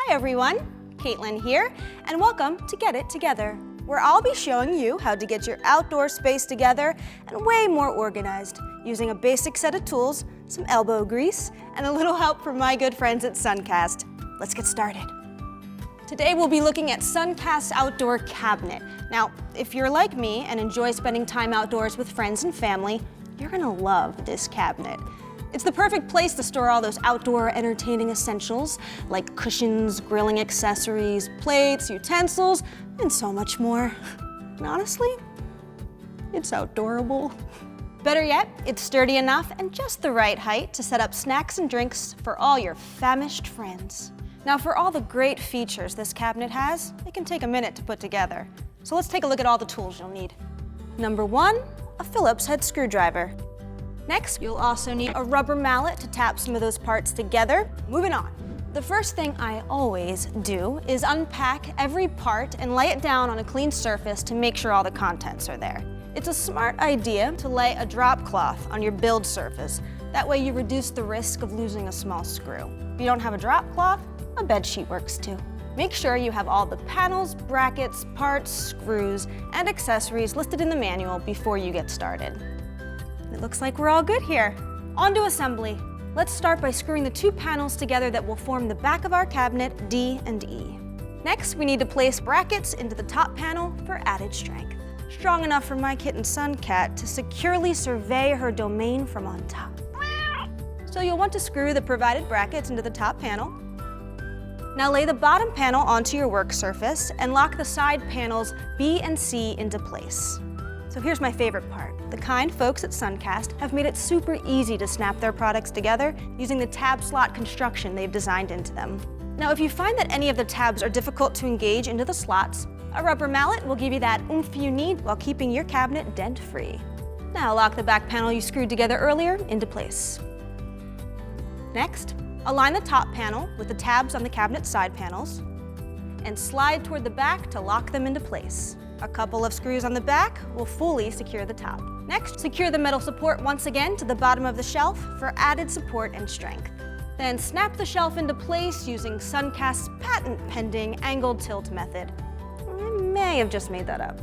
Hi everyone, Caitlin here, and welcome to Get It Together, where I'll be showing you how to get your outdoor space together and way more organized using a basic set of tools, some elbow grease, and a little help from my good friends at Suncast. Let's get started. Today we'll be looking at Suncast Outdoor Cabinet. Now, if you're like me and enjoy spending time outdoors with friends and family, you're gonna love this cabinet. It's the perfect place to store all those outdoor entertaining essentials like cushions, grilling accessories, plates, utensils, and so much more. And honestly, it's outdoorable. Better yet, it's sturdy enough and just the right height to set up snacks and drinks for all your famished friends. Now, for all the great features this cabinet has, it can take a minute to put together. So let's take a look at all the tools you'll need. Number one, a Phillips head screwdriver. Next, you'll also need a rubber mallet to tap some of those parts together. Moving on. The first thing I always do is unpack every part and lay it down on a clean surface to make sure all the contents are there. It's a smart idea to lay a drop cloth on your build surface. That way you reduce the risk of losing a small screw. If you don't have a drop cloth, a bed sheet works too. Make sure you have all the panels, brackets, parts, screws, and accessories listed in the manual before you get started. It looks like we're all good here. On to assembly. Let's start by screwing the two panels together that will form the back of our cabinet, D and E. Next, we need to place brackets into the top panel for added strength. Strong enough for my kitten Suncat to securely survey her domain from on top. So you'll want to screw the provided brackets into the top panel. Now lay the bottom panel onto your work surface and lock the side panels B and C into place. So here's my favorite part. The kind folks at Suncast have made it super easy to snap their products together using the tab slot construction they've designed into them. Now, if you find that any of the tabs are difficult to engage into the slots, a rubber mallet will give you that oomph you need while keeping your cabinet dent-free. Now lock the back panel you screwed together earlier into place. Next, align the top panel with the tabs on the cabinet side panels and slide toward the back to lock them into place. A couple of screws on the back will fully secure the top. Next, secure the metal support once again to the bottom of the shelf for added support and strength. Then snap the shelf into place using Suncast's patent-pending angled tilt method. I may have just made that up.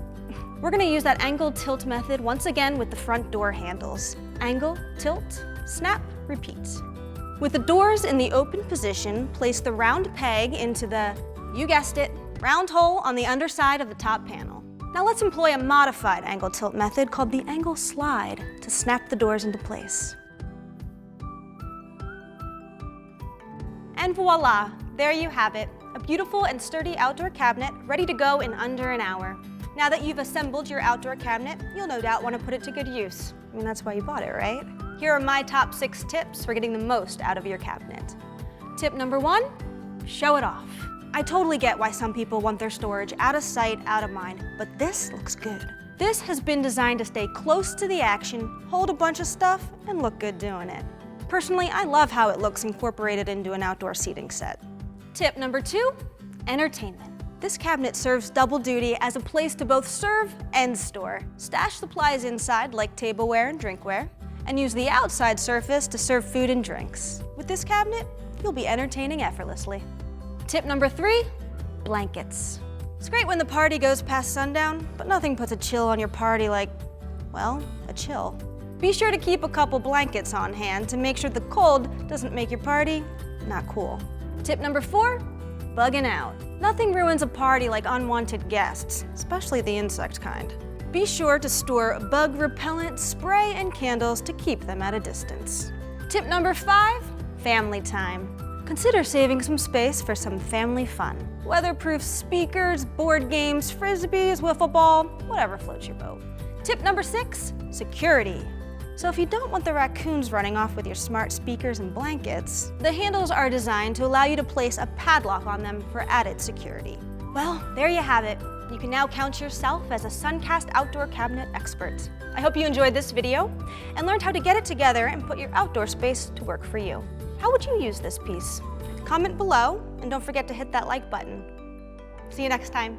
We're gonna use that angled tilt method once again with the front door handles. Angle, tilt, snap, repeat. With the doors in the open position, place the round peg into the, you guessed it, round hole on the underside of the top panel. Now let's employ a modified angle tilt method called the angle slide to snap the doors into place. And voila, there you have it, a beautiful and sturdy outdoor cabinet ready to go in under an hour. Now that you've assembled your outdoor cabinet, you'll no doubt want to put it to good use. I mean, that's why you bought it, right? Here are my top 6 tips for getting the most out of your cabinet. Tip number 1, show it off. I totally get why some people want their storage out of sight, out of mind, but this looks good. This has been designed to stay close to the action, hold a bunch of stuff, and look good doing it. Personally, I love how it looks incorporated into an outdoor seating set. Tip number 2, entertainment. This cabinet serves double duty as a place to both serve and store. Stash supplies inside like tableware and drinkware, and use the outside surface to serve food and drinks. With this cabinet, you'll be entertaining effortlessly. Tip number 3, blankets. It's great when the party goes past sundown, but nothing puts a chill on your party like, well, a chill. Be sure to keep a couple blankets on hand to make sure the cold doesn't make your party not cool. Tip number 4, bugging out. Nothing ruins a party like unwanted guests, especially the insect kind. Be sure to store bug repellent, spray, and candles to keep them at a distance. Tip number 5, family time. Consider saving some space for some family fun. Weatherproof speakers, board games, frisbees, wiffle ball, whatever floats your boat. Tip number 6, security. So if you don't want the raccoons running off with your smart speakers and blankets, the handles are designed to allow you to place a padlock on them for added security. Well, there you have it. You can now count yourself as a Suncast outdoor cabinet expert. I hope you enjoyed this video and learned how to get it together and put your outdoor space to work for you. How would you use this piece? Comment below and don't forget to hit that like button. See you next time.